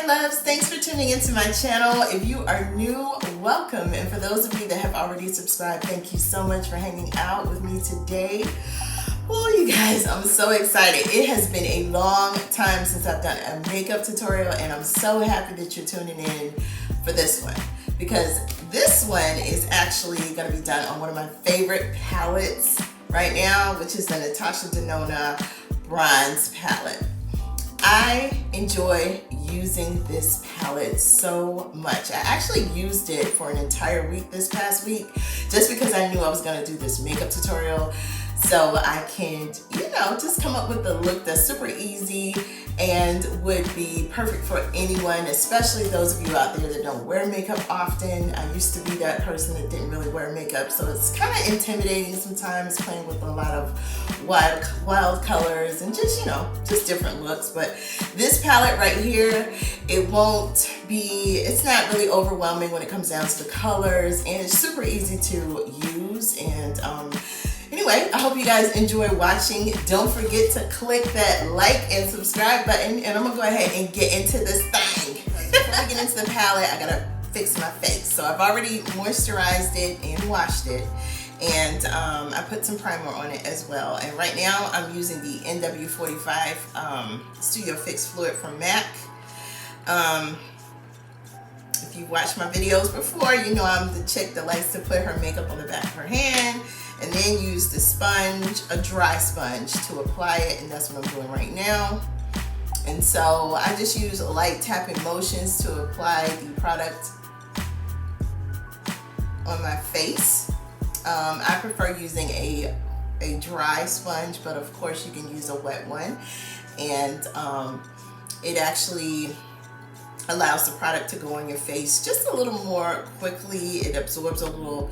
loves, thanks for tuning into my channel. If you are new, welcome, and for those of you that have already subscribed, thank you so much for hanging out with me today. Oh, you guys, I'm so excited. It has been a long time since I've done a makeup tutorial, and I'm so happy that you're tuning in for this one, because this one is actually going to be done on one of my favorite palettes right now, which is the Natasha Denona Bronze Palette. I enjoy using this palette so much. I actually used it for an entire week this past week just because I knew I was going to do this makeup tutorial, so I can, just come up with a look that's super easy and would be perfect for anyone, especially those of you out there that don't wear makeup often. I used to be that person that didn't really wear makeup, so it's kind of intimidating sometimes playing with a lot of wild colors and just different looks. But this palette right here, it's not really overwhelming when it comes down to the colors, and it's super easy to use. And anyway, I hope you guys enjoy watching. Don't forget to click that like and subscribe button, and I'm gonna go ahead and get into this thing. Before I get into the palette, I gotta fix my face. So I've already moisturized it and washed it, and I put some primer on it as well. And right now I'm using the NW45 Studio Fix Fluid from MAC. If you've watched my videos before, you know I'm the chick that likes to put her makeup on the back of her hand and then use the sponge, a dry sponge, to apply it, and that's what I'm doing right now. And so I just use light tapping motions to apply the product on my face. I prefer using a dry sponge, but of course you can use a wet one, and it actually allows the product to go on your face just a little more quickly. It absorbs a little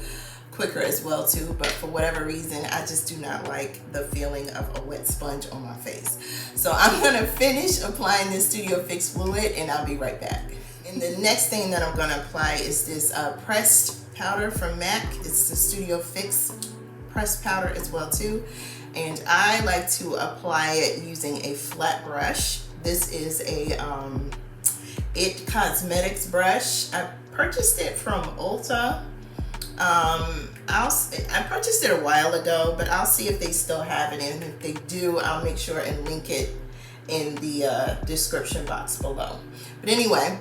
quicker as well too, but for whatever reason I just do not like the feeling of a wet sponge on my face. So I'm gonna finish applying this Studio Fix Fluid and I'll be right back. And the next thing that I'm gonna apply is this pressed powder from MAC. It's the Studio Fix pressed powder as well too, and I like to apply it using a flat brush. This is a It Cosmetics brush. I purchased it from Ulta. I purchased it a while ago, but I'll see if they still have it, and if they do, I'll make sure and link it in the description box below. But anyway,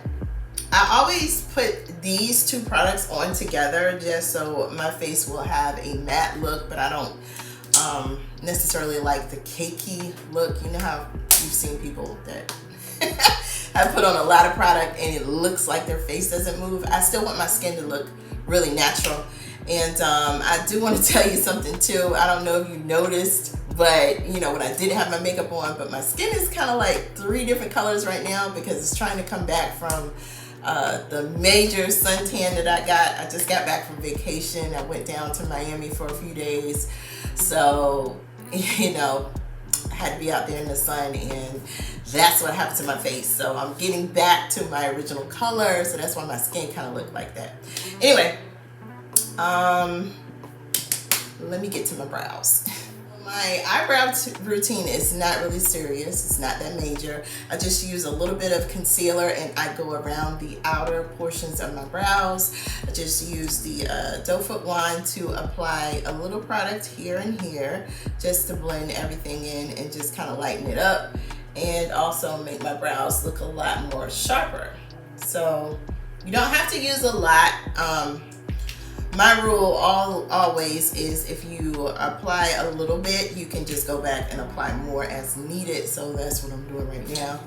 I always put these two products on together just so my face will have a matte look, but I don't necessarily like the cakey look. You know how you've seen people that I put on a lot of product and it looks like their face doesn't move. I still want my skin to look really natural. And I do want to tell you something too. I don't know if you noticed, but when I didn't have my makeup on, but my skin is kind of like 3 different colors right now because it's trying to come back from the major suntan that I got. I just got back from vacation. I went down to Miami for a few days, so I had to be out there in the sun, and that's what happened to my face. So I'm getting back to my original color, so that's why my skin kind of looked like that. Anyway, let me get to my brows. My eyebrow routine is not really serious. It's not that major. I just use a little bit of concealer and I go around the outer portions of my brows. I just use the doe foot wand to apply a little product here and here just to blend everything in and just kind of lighten it up, and also make my brows look a lot more sharper. So you don't have to use a lot. My rule always is if you apply a little bit, you can just go back and apply more as needed. So that's what I'm doing right now.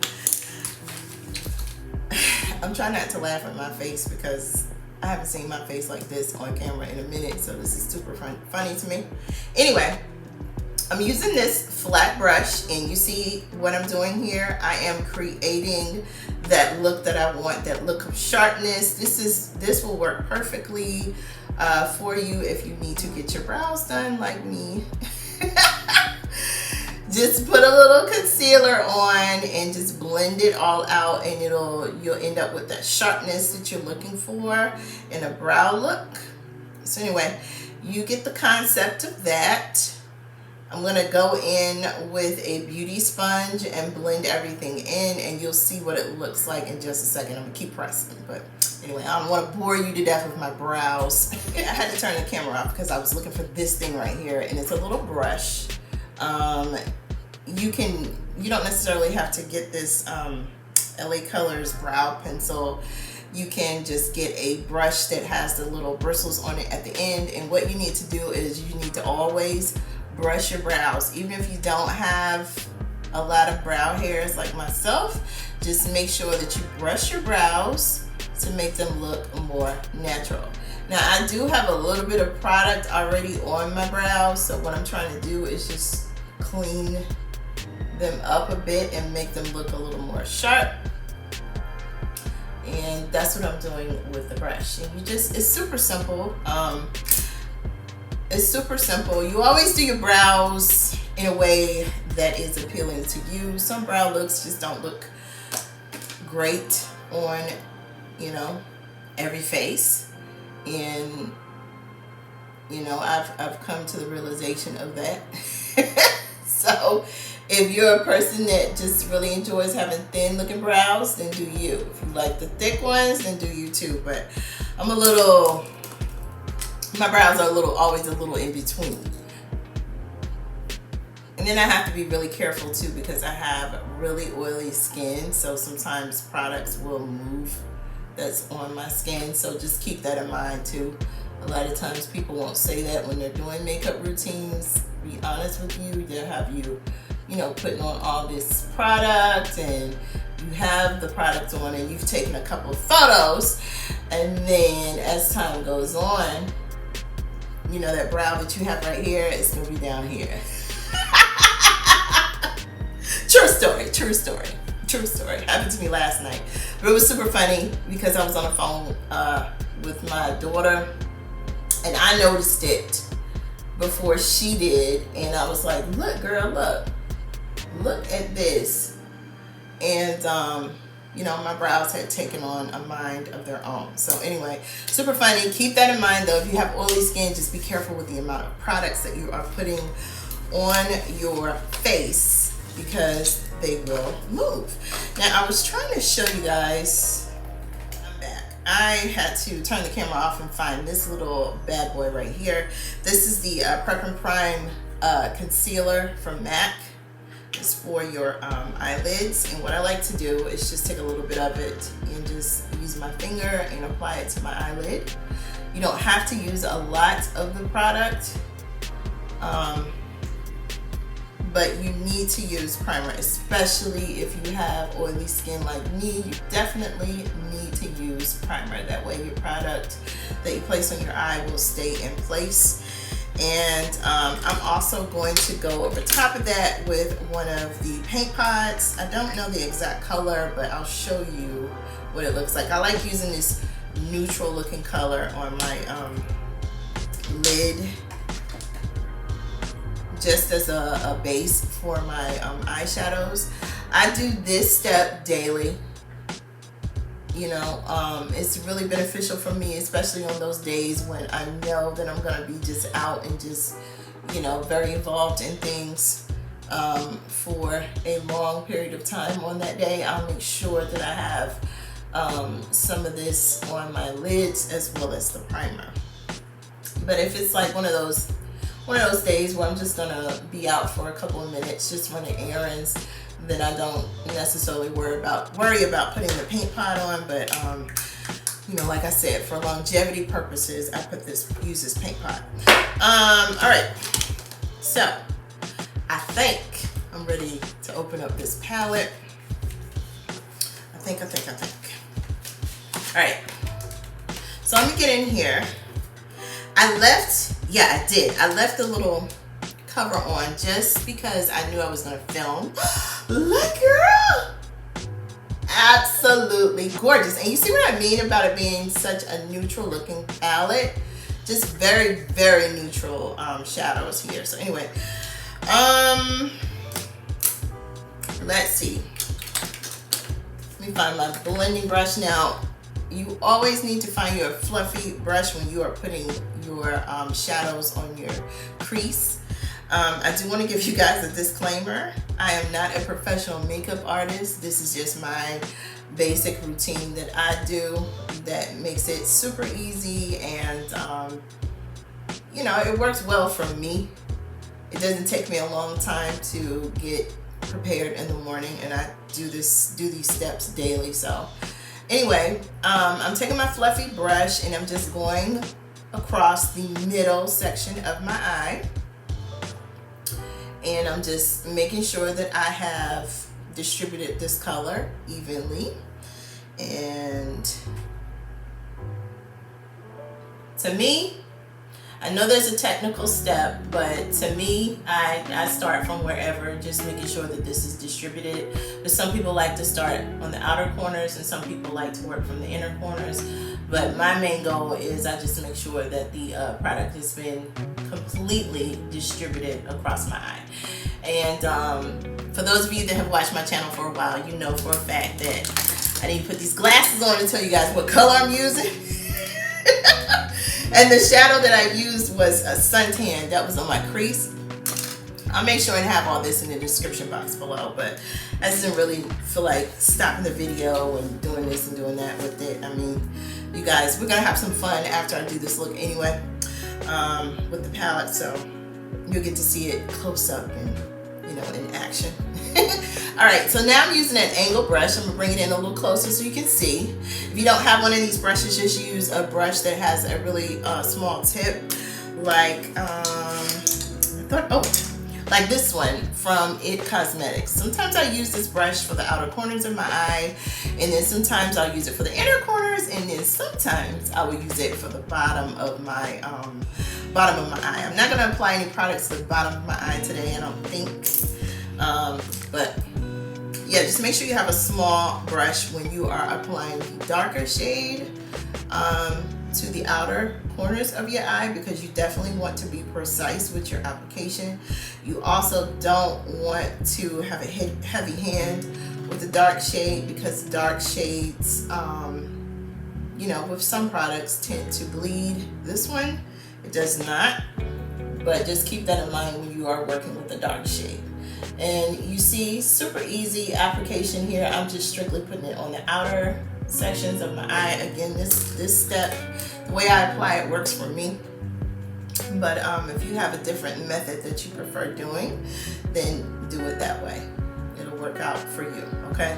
I'm trying not to laugh at my face because I haven't seen my face like this on camera in a minute, so this is super funny to me. Anyway, I'm using this flat brush, and you see what I'm doing here. I am creating that look that I want, that look of sharpness. This will work perfectly for you if you need to get your brows done like me. Just put a little concealer on and just blend it all out, and you'll end up with that sharpness that you're looking for in a brow look. So anyway, you get the concept of that. I'm gonna go in with a beauty sponge and blend everything in, and you'll see what it looks like in just a second. I'm gonna keep pressing, but anyway, I don't want to bore you to death with my brows. I had to turn the camera off because I was looking for this thing right here, and it's a little brush. You don't necessarily have to get this LA Colors brow pencil. You can just get a brush that has the little bristles on it at the end, and what you need to do is you need to always brush your brows. Even if you don't have a lot of brow hairs like myself, just make sure that you brush your brows to make them look more natural. Now, I do have a little bit of product already on my brows, so what I'm trying to do is just clean them up a bit and make them look a little more sharp. And that's what I'm doing with the brush. And it's super simple. It's super simple. You always do your brows in a way that is appealing to you. Some brow looks just don't look great on, you know, every face. And, you know, I've come to the realization of that. So if you're a person that just really enjoys having thin looking brows, then do you. If you like the thick ones, then do you too. But my brows are always a little in between. And then I have to be really careful too because I have really oily skin. So sometimes products will move that's on my skin. So just keep that in mind too. A lot of times people won't say that when they're doing makeup routines. Be honest with you, they'll have you, you know, putting on all this product, and you have the product on and you've taken a couple of photos, and then as time goes on, you know, that brow that you have right here is gonna be down here. True story. Happened to me last night. But it was super funny because I was on the phone with my daughter, and I noticed it before she did, and I was like, look girl, look at this. And you know, my brows had taken on a mind of their own. So anyway, super funny. Keep that in mind though. If you have oily skin, just be careful with the amount of products that you are putting on your face because they will move. Now, I was trying to show you guys, I'm back. I had to turn the camera off and find this little bad boy right here. This is the Prep and Prime concealer from MAC. It's for your eyelids, and what I like to do is just take a little bit of it and just use my finger and apply it to my eyelid. You don't have to use a lot of the product, but you need to use primer, especially if you have oily skin like me. You definitely need to use primer. That way your product that you place on your eye will stay in place. And I'm also going to go over top of that with one of the paint pots. I don't know the exact color, but I'll show you what it looks like. I like using this neutral looking color on my lid just as a base for my eyeshadows. I do this step daily. You know, it's really beneficial for me, especially on those days when I know that I'm gonna be just out and just, you know, very involved in things for a long period of time on that day. I'll make sure that I have some of this on my lids as well as the primer. But if it's like one of those days where I'm just gonna be out for a couple of minutes just running errands, then I don't necessarily worry about putting the paint pot on. But you know, like I said, for longevity purposes, I use this paint pot. All right, so I think I'm ready to open up this palette. I think. All right, so let me get in here. I left the little cover on just because I knew I was gonna film. Look, girl, absolutely gorgeous. And you see what I mean about it being such a neutral looking palette? Just very, very neutral shadows here. So anyway, let's see. Let me find my blending brush. Now, you always need to find your fluffy brush when you are putting your shadows on your crease. I do want to give you guys a disclaimer. I am not a professional makeup artist. This is just my basic routine that I do that makes it super easy, and you know, it works well for me. It doesn't take me a long time to get prepared in the morning, and I do these steps daily. So anyway, I'm taking my fluffy brush and I'm just going across the middle section of my eye, and I'm just making sure that I have distributed this color evenly. And to me, I know there's a technical step, but to me, I start from wherever, just making sure that this is distributed. But some people like to start on the outer corners, and some people like to work from the inner corners. But my main goal is I just make sure that the product has been completely distributed across my eye. And for those of you that have watched my channel for a while, you know for a fact that I need to put these glasses on and tell you guys what color I'm using. And the shadow that I used was a suntan that was on my crease. I'll make sure and have all this in the description box below, but I just didn't really feel like stopping the video and doing this and doing that with it. I mean, you guys, we're gonna have some fun after I do this look anyway, with the palette, so you'll get to see it close up and, you know, in action. All right, so now I'm using an angle brush. I'm gonna bring it in a little closer so you can see. If you don't have one of these brushes, just use a brush that has a really small tip, like like this one from It Cosmetics. Sometimes I use this brush for the outer corners of my eye, and then sometimes I'll use it for the inner corners, and then sometimes I will use it for the bottom of my eye. I'm not gonna apply any products to the bottom of my eye today, I don't think. But yeah, just make sure you have a small brush when you are applying the darker shade to the outer corners of your eye, because you definitely want to be precise with your application. You also don't want to have a heavy hand with the dark shade, because dark shades, you know, with some products tend to bleed. This one, it does not, but just keep that in mind when you are working with the dark shade. And you see, super easy application here. I'm just strictly putting it on the outer sections of my eye. Again, this step, the way I apply it works for me. But if you have a different method that you prefer doing, then do it that way. It'll work out for you, okay?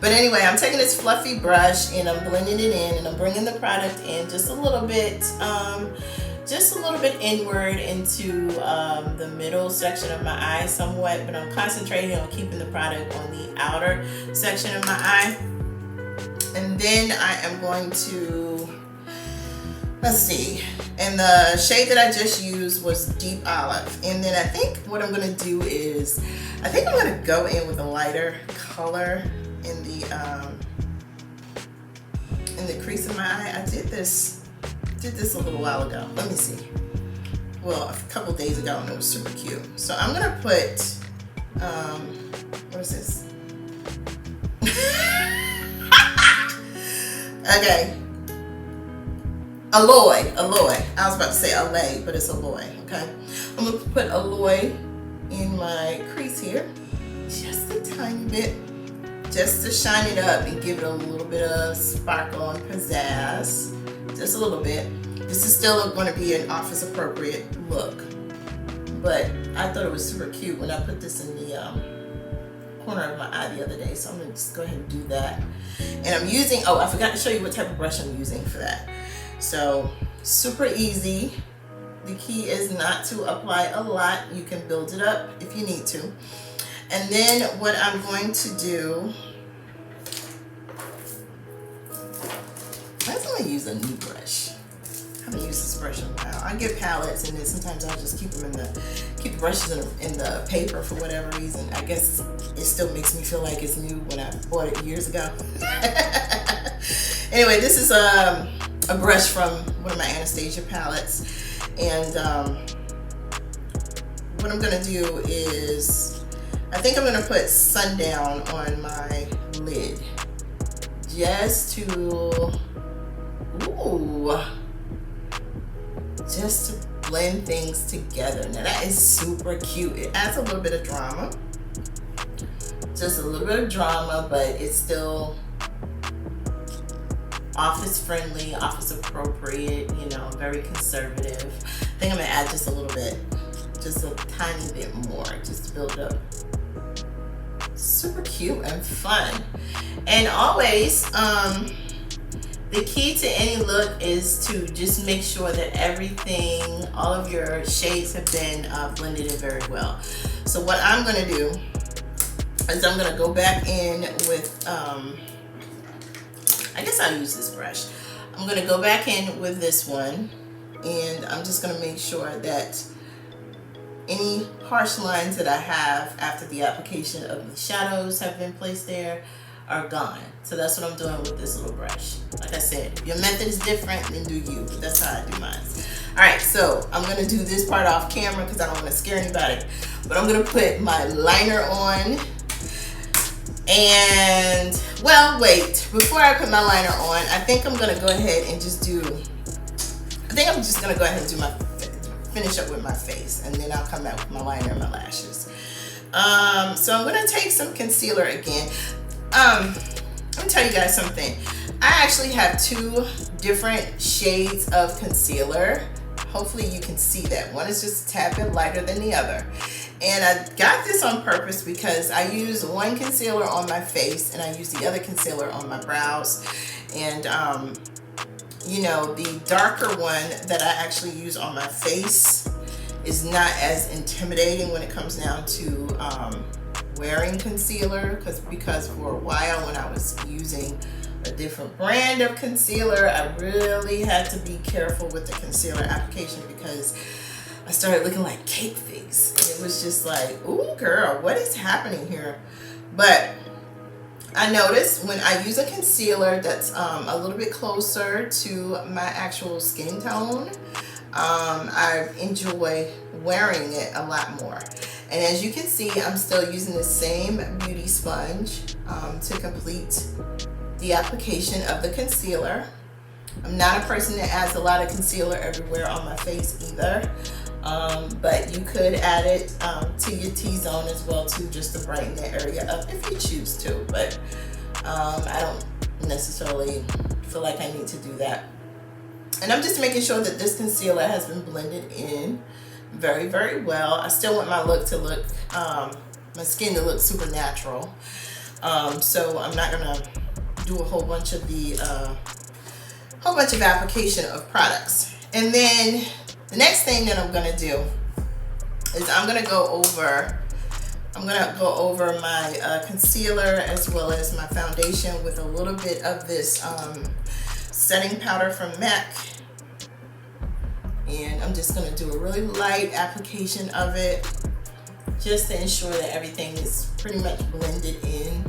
But anyway, I'm taking this fluffy brush and I'm blending it in, and I'm bringing the product in just a little bit inward into the middle section of my eye somewhat, but I'm concentrating on keeping the product on the outer section of my eye. And then I am going to, let's see, and the shade that I just used was Deep Olive. And then I think what I'm gonna do is, I think I'm gonna go in with a lighter color in the crease of my eye. I did this a little while ago. Let me see. Well, a couple days ago, and it was super cute. So I'm gonna put, what is this? Okay. Alloy. I was about to say Allay, but it's Alloy, okay? I'm gonna put Alloy in my crease here, just a tiny bit, just to shine it up and give it a little bit of sparkle and pizzazz. Just a little bit. This is still going to be an office appropriate look, but I thought it was super cute when I put this in the corner of my eye the other day, so I'm going to just go ahead and do that. And I'm using, oh, I forgot to show you what type of brush I'm using for that. So super easy. The key is not to apply a lot. You can build it up if you need to. And then what I'm going to do, I'm going to use a new brush. I haven't used this brush in a while. I get palettes, and then sometimes I'll just keep the brushes in the paper for whatever reason. I guess it still makes me feel like it's new when I bought it years ago. Anyway, this is a brush from one of my Anastasia palettes, and what I'm gonna do is, I think I'm gonna put Sundown on my lid, just to blend things together. Now that is super cute. It adds a little bit of drama, just a little bit of drama, but it's still office friendly, office appropriate, you know, very conservative. I think I'm gonna add just a little bit, just a tiny bit more, just to build up. Super cute and fun. And always, the key to any look is to just make sure that everything, all of your shades have been blended in very well. So what I'm gonna do is I'm gonna go back in with, I guess I'll use this brush. I'm gonna go back in with this one, and I'm just gonna make sure that any harsh lines that I have after the application of the shadows have been placed there are gone. So that's what I'm doing with this little brush. Like I said, if your method is different, then do you. But that's how I do mine. All right, so I'm gonna do this part off camera because I don't want to scare anybody. But I'm gonna put my liner on. And, well, wait. Before I put my liner on, I think I'm gonna go ahead and just do, I'm just gonna go ahead and do finish up with my face, and then I'll come back with my liner and my lashes. So I'm gonna take some concealer again. Let me tell you guys something. I actually have 2 different shades of concealer. Hopefully you can see that. One is just a tad bit lighter than the other. And I got this on purpose because I use one concealer on my face and I use the other concealer on my brows. And you know, the darker one that I actually use on my face is not as intimidating when it comes down to wearing concealer, because for a while when I was using a different brand of concealer, I really had to be careful with the concealer application because I started looking like cake face. And it was just like, ooh girl, what is happening here? But I noticed when I use a concealer that's a little bit closer to my actual skin tone, I enjoy wearing it a lot more. And as you can see, I'm still using the same beauty sponge to complete the application of the concealer. I'm not a person that adds a lot of concealer everywhere on my face either. But you could add it to your T-zone as well too, just to brighten that area up if you choose to. But I don't necessarily feel like I need to do that. And I'm just making sure that this concealer has been blended in very, very well. I still want my look to look, my skin to look super natural. So I'm not gonna do a whole bunch of application of products. And then the next thing that I'm gonna do is I'm gonna go over my concealer as well as my foundation with a little bit of this setting powder from MAC. And I'm just gonna do a really light application of it just to ensure that everything is pretty much blended in.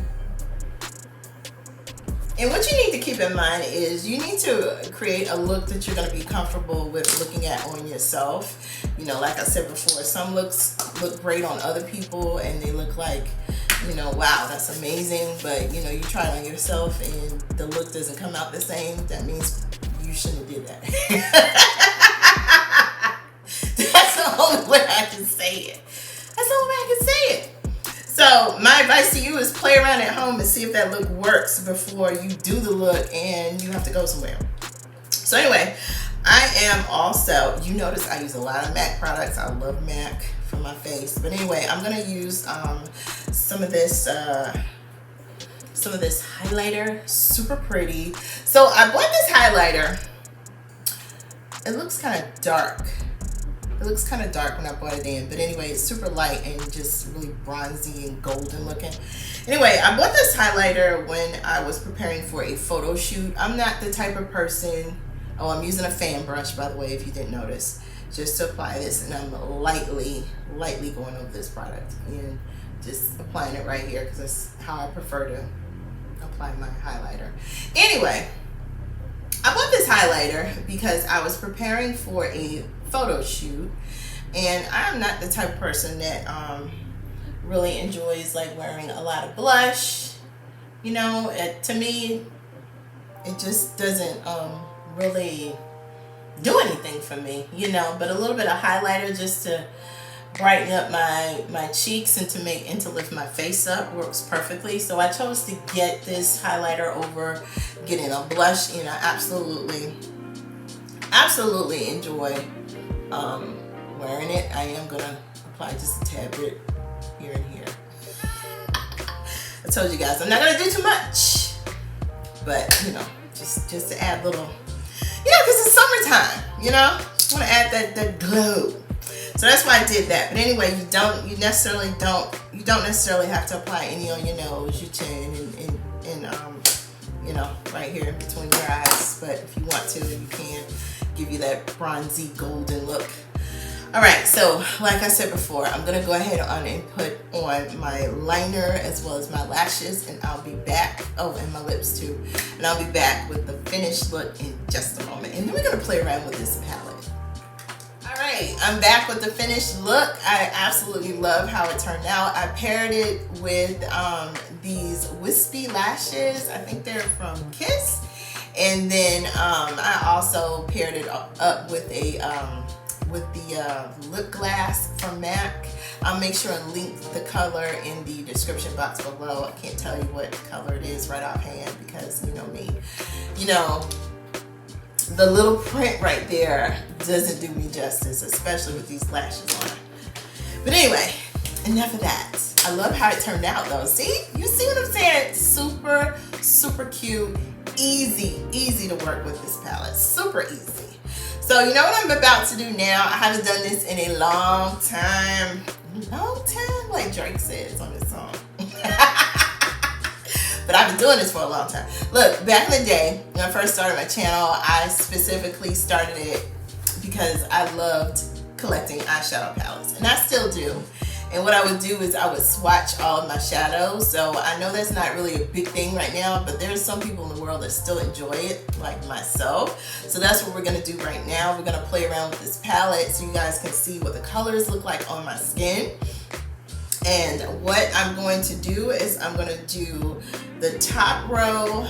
And what you need to keep in mind is you need to create a look that you're going to be comfortable with looking at on yourself. You know, like I said before, some looks look great on other people and they look like, you know, wow, that's amazing. But, you know, you try it on yourself and the look doesn't come out the same. That means you shouldn't have did that. That's the only way I can say it. That's the only way I can say it. So my advice to you is play around at home and see if that look works before you do the look and you have to go somewhere. So anyway, I am all set. You notice I use a lot of MAC products. I love MAC for my face. But anyway, I'm gonna use some of this highlighter. Super pretty. So I bought this highlighter. It looks kind of dark. It looks kind of dark when I bought it in, but anyway, it's super light and just really bronzy and golden looking. Anyway, I bought this highlighter when I was preparing for a photo shoot. I'm not the type of person, oh, I'm using a fan brush, by the way, if you didn't notice, just to apply this, and I'm lightly going over this product and just applying it right here because that's how I prefer to apply my highlighter. Anyway, I bought this highlighter because I was preparing for a photo shoot, and I'm not the type of person that really enjoys like wearing a lot of blush. You know, to me it just doesn't really do anything for me, you know, but a little bit of highlighter just to brighten up my cheeks and to lift my face up works perfectly. So I chose to get this highlighter over getting a blush. You know, absolutely enjoy wearing it. I am gonna apply just a tad bit here and here. I told you guys I'm not gonna do too much, but you know, just to add little, you know, because it's summertime, you know, just want to add that glow. So that's why I did that. But anyway, you don't necessarily have to apply any on your nose, your chin, and you know, right here between your eyes. But if you want to, you can give you that bronzy golden look. All right, so like I said before, I'm gonna go ahead on and put on my liner as well as my lashes, and I'll be back. Oh, and my lips too. And I'll be back with the finished look in just a moment. And then we're gonna play around with this palette. All right, I'm back with the finished look. I absolutely love how it turned out. I paired it with these wispy lashes. I think they're from Kiss. And then I also paired it up with the lip glass from MAC. I'll make sure and link the color in the description box below. I can't tell you what color it is right offhand because you know me. You know, the little print right there doesn't do me justice, especially with these lashes on. But anyway, enough of that. I love how it turned out though. See? You see what I'm saying? Super, super cute. Easy to work with this palette. Super easy. So you know what I'm about to do now? I haven't done this in a long time. Like Drake says on his song. But I've been doing this for a long time. Look, back in the day, when I first started my channel, I specifically started it because I loved collecting eyeshadow palettes. And I still do. And what I would do is I would swatch all of my shadows. So I know that's not really a big thing right now, but there's some people in the world that still enjoy it, like myself. So that's what we're gonna do right now. We're gonna play around with this palette so you guys can see what the colors look like on my skin. And what I'm going to do is I'm gonna do the top row,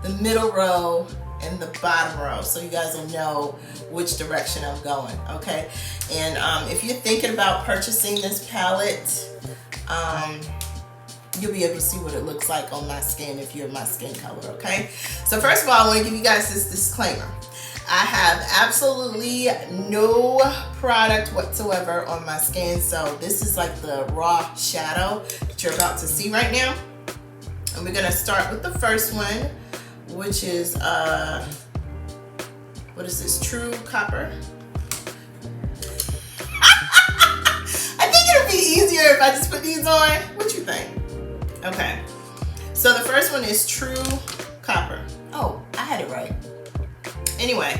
the middle row, and the bottom row, so you guys will know which direction I'm going, okay? And if you're thinking about purchasing this palette, you'll be able to see what it looks like on my skin if you're my skin color, okay? So first of all, I want to give you guys this disclaimer. I have absolutely no product whatsoever on my skin, so this is like the raw shadow that you're about to see right now. And we're gonna start with the first one, which is what is this, True Copper? I think it'll be easier if I just put these on. What you think? Okay, so the first one is True Copper. Oh, I had it right. Anyway,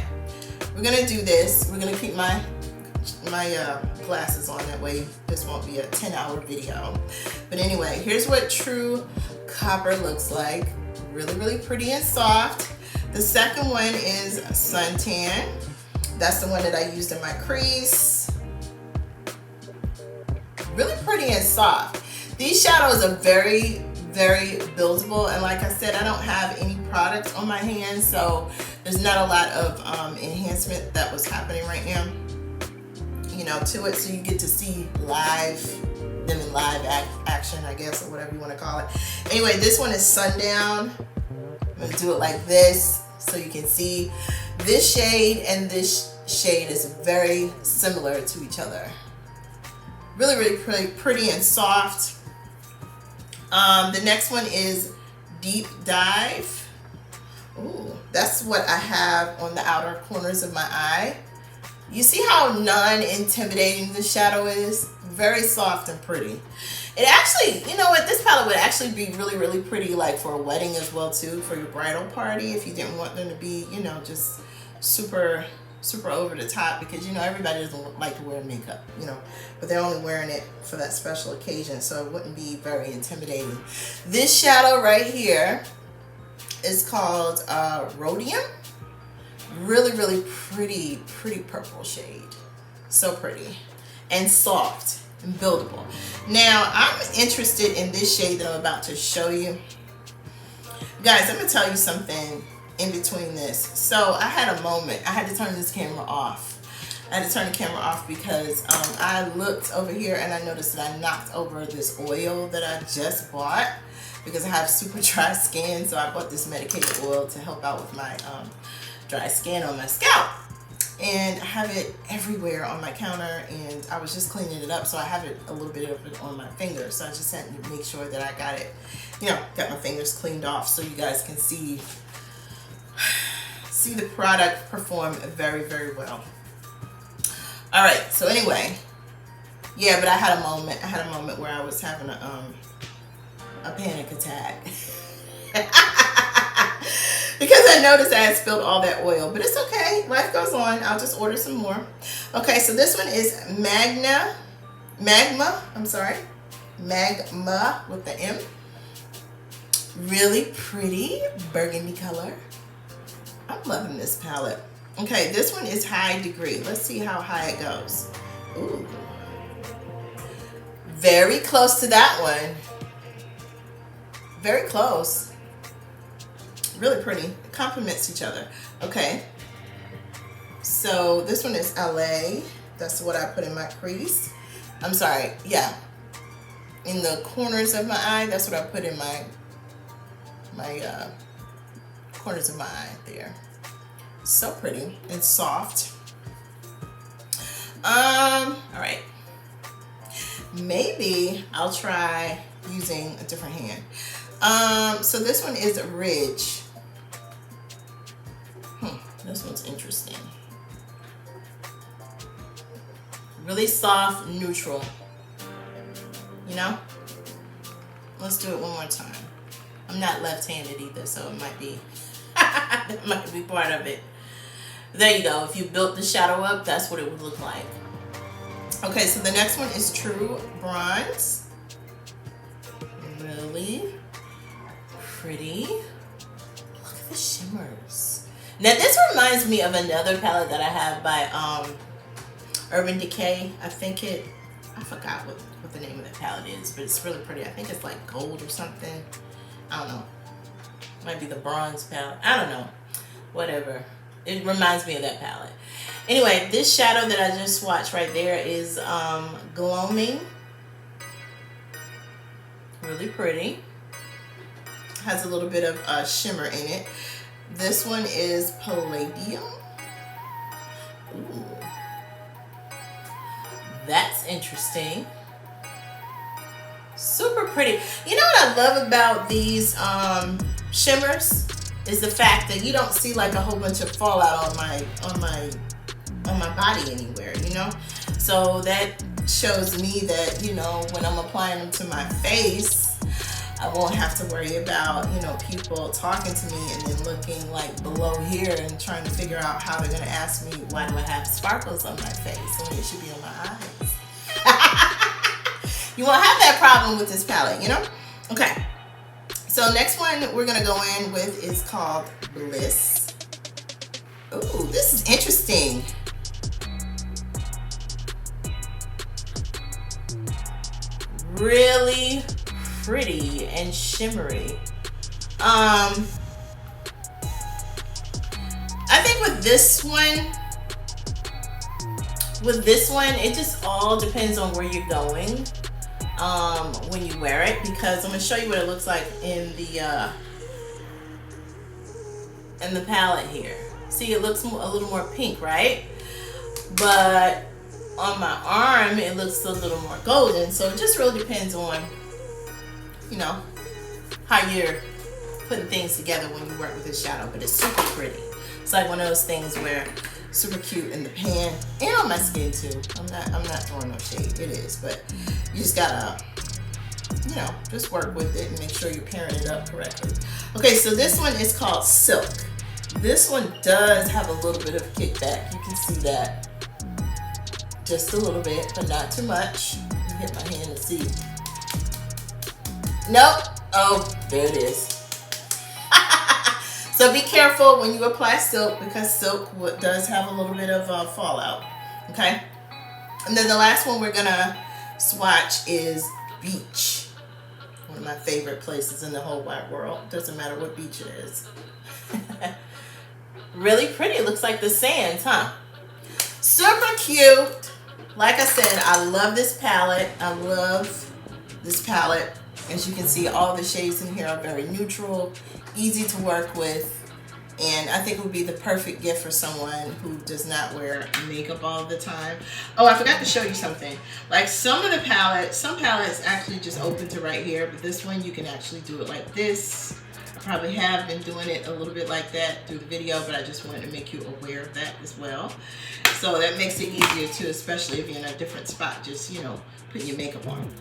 we're gonna do this. We're gonna keep my glasses on, that way this won't be a 10-hour video. But anyway, here's what True Copper looks like. Really pretty and soft. The second one is Suntan. That's the one that I used in my crease. Really pretty and soft. These shadows are very buildable, and like I said, I don't have any products on my hands, so there's not a lot of enhancement that was happening right now, you know, to it. So you get to see them in live action, I guess, or whatever you want to call it. Anyway, this one is Sundown. I'm going to do it like this so you can see. This shade and this shade is very similar to each other. Really pretty and soft. The next one is Deep Dive. Ooh, that's what I have on the outer corners of my eye. You see how non-intimidating this shadow is? Very soft and pretty. It actually, you know what, this palette would actually be really pretty like for a wedding as well too, for your bridal party, if you didn't want them to be, you know, just super over the top, because you know everybody doesn't like to wear makeup, you know, but they're only wearing it for that special occasion, so it wouldn't be very intimidating. This shadow right here is called Rhodium. Really pretty purple shade. So pretty and soft and buildable. Now I'm interested in this shade that I'm about to show you. Guys, I'm gonna tell you something in between this. So I had a moment. I had to turn this camera off. I had to turn the camera off because I looked over here and I noticed that I knocked over this oil that I just bought because I have super dry skin. So I bought this medicated oil to help out with my dry skin on my scalp. And I have it everywhere on my counter, and I was just cleaning it up, so I have it a little bit of it on my fingers. So I just had to make sure that I got it, you know, got my fingers cleaned off so you guys can see the product perform very, very well. All right, so anyway, yeah, but I had a moment. I had a moment where I was having a panic attack because I noticed I had spilled all that oil, but it's okay. Life goes on. I'll just order some more. Okay, so this one is Magma. I'm sorry, Magma with the M. Really pretty burgundy color. I'm loving this palette. Okay, this one is High Degree. Let's see how high it goes. Ooh. Very close to that one. Very close. Really pretty. It complements each other. Okay. So this one is LA. That's what I put in my crease. I'm sorry. Yeah. In the corners of my eye, that's what I put in my corners of my eye there. So pretty and soft. All right. Maybe I'll try using a different hand. So this one is Ridge. This one's interesting. Really soft, neutral. You know? Let's do it one more time. I'm not left-handed either, so it might be that might be part of it. There you go. If you built the shadow up, that's what it would look like. Okay, so the next one is True Bronze. Really pretty. Look at the shimmers. Now this reminds me of another palette that I have by Urban Decay. I forgot what the name of the palette is, but it's really pretty. I think it's like gold or something. I don't know. Might be the bronze palette. I don't know. Whatever. It reminds me of that palette. Anyway, this shadow that I just swatched right there is Gloaming. Really pretty. Has a little bit of shimmer in it. This one is Palladium. Ooh. That's interesting. Super pretty. You know what I love about these shimmers is the fact that you don't see like a whole bunch of fallout on my body anywhere, you know? So that shows me that, you know, when I'm applying them to my face, I won't have to worry about, you know, people talking to me and then looking like below here and trying to figure out how they're gonna ask me why do I have sparkles on my face when it should be on my eyes. You won't have that problem with this palette, you know? Okay. So next one we're gonna go in with is called Bliss. Ooh, this is interesting. Really pretty and shimmery. I think with this one, it just all depends on where you're going when you wear it, because I'm gonna show you what it looks like in the palette here. See, it looks a little more pink, right? But on my arm, it looks a little more golden. So it just really depends on, you know, how you're putting things together when you work with this shadow. But it's super pretty. It's like one of those things where super cute in the pan and on my skin too. I'm not throwing no shade. It is, but you just gotta, you know, just work with it and make sure you're pairing it up correctly. Okay, so this one is called Silk. This one does have a little bit of kickback. You can see that. Just a little bit, but not too much. Let me hit my hand and see. Nope. Oh, there it is. So be careful when you apply silk, because silk does have a little bit of fallout. Okay. And then the last one we're gonna swatch is Beach. One of my favorite places in the whole wide world. Doesn't matter what beach it is. Really pretty. It looks like the sands, huh? Super cute. Like I said, I love this palette. I love this palette. As you can see, all the shades in here are very neutral, easy to work with, and I think it would be the perfect gift for someone who does not wear makeup all the time. Oh, I forgot to show you something. Like some of the palettes, some palettes actually just open to right here, but this one you can actually do it like this. I probably have been doing it a little bit like that through the video, but I just wanted to make you aware of that as well. So that makes it easier too, especially if you're in a different spot, just, you know, putting your makeup on.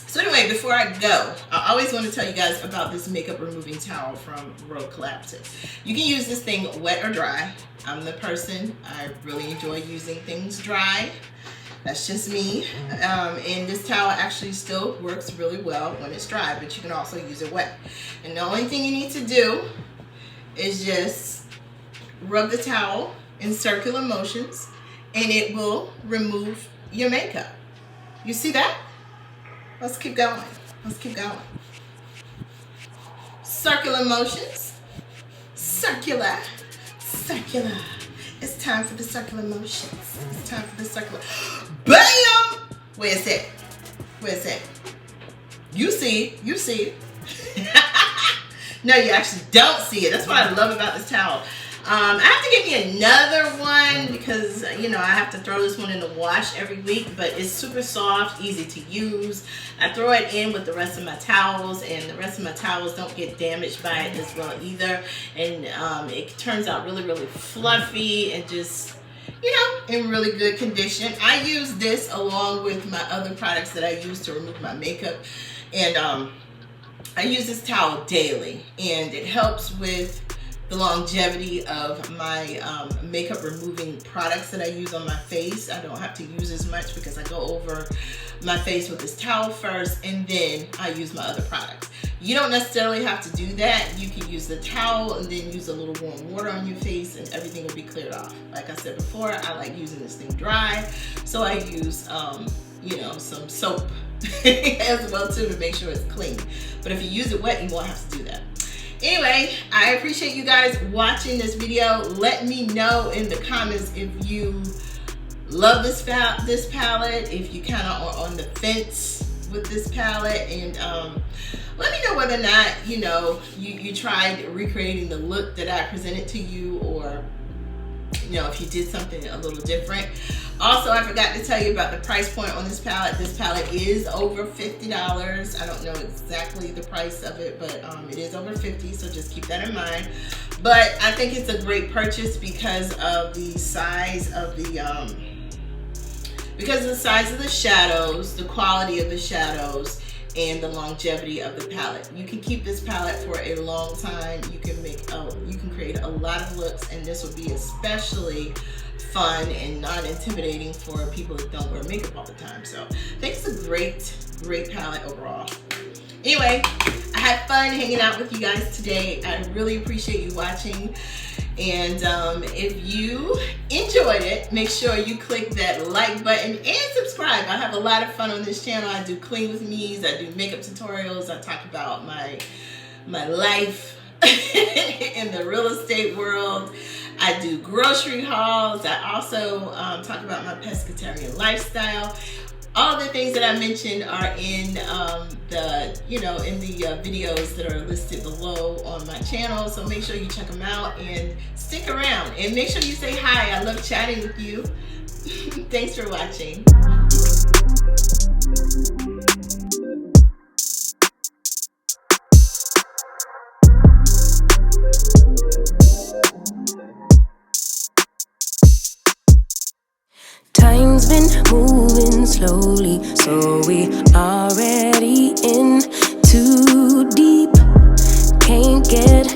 So anyway, before I go, I always want to tell you guys about this makeup removing towel from Rogue Collaborative. You can use this thing wet or dry. I'm the person, I really enjoy using things dry. That's just me. And this towel actually still works really well when it's dry, but you can also use it wet. And the only thing you need to do is just rub the towel in circular motions and it will remove your makeup. You see that? Let's keep going. Let's keep going. Circular motions. Circular. Circular. It's time for the circular motions. It's time for the circular. BAM! Where is it? Where is it? You see. You see. No, you actually don't see it. That's what I love about this towel. I have to get me another one because, you know, I have to throw this one in the wash every week, but it's super soft, easy to use. I throw it in with the rest of my towels, and the rest of my towels don't get damaged by it as well either. And it turns out really, really fluffy and just, you know, in really good condition. I use this along with my other products that I use to remove my makeup. And I use this towel daily, and it helps with the longevity of my makeup removing products that I use on my face. I don't have to use as much because I go over my face with this towel first and then I use my other products. You don't necessarily have to do that. You can use the towel and then use a little warm water on your face and everything will be cleared off. Like I said before, I like using this thing dry, so I use you know, some soap as well too to make sure it's clean. But if you use it wet, you won't have to do that. Anyway, I appreciate you guys watching this video. Let me know in the comments if you love this palette, if you kind of are on the fence with this palette, and let me know whether or not, you know, you tried recreating the look that I presented to you, or, you know, if you did something a little different. Also, I forgot to tell you about the price point on this palette. This palette is over $50. I don't know exactly the price of it, but it is over $50, so just keep that in mind. But I think it's a great purchase because of the size of the shadows, the quality of the shadows, and the longevity of the palette. You can keep this palette for a long time. You can create a lot of looks, and this will be especially fun and non-intimidating for people that don't wear makeup all the time. So I think it's a great palette overall. Anyway, I had fun hanging out with you guys today. I really appreciate you watching. And if you enjoyed it, make sure you click that like button and subscribe. I have a lot of fun on this channel. I do clean with me's, I do makeup tutorials, I talk about my life in the real estate world. I do grocery hauls. I also talk about my pescatarian lifestyle. All the things that I mentioned are in the videos that are listed below on my channel. So make sure you check them out and stick around. And make sure you say hi. I love chatting with you. Thanks for watching. Time's been moving slowly, so we already in too deep. Can't get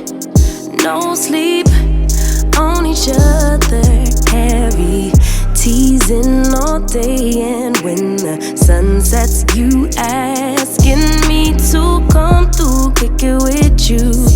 no sleep on each other, heavy teasing all day. And when the sun sets, you asking me to come through, kick it with you.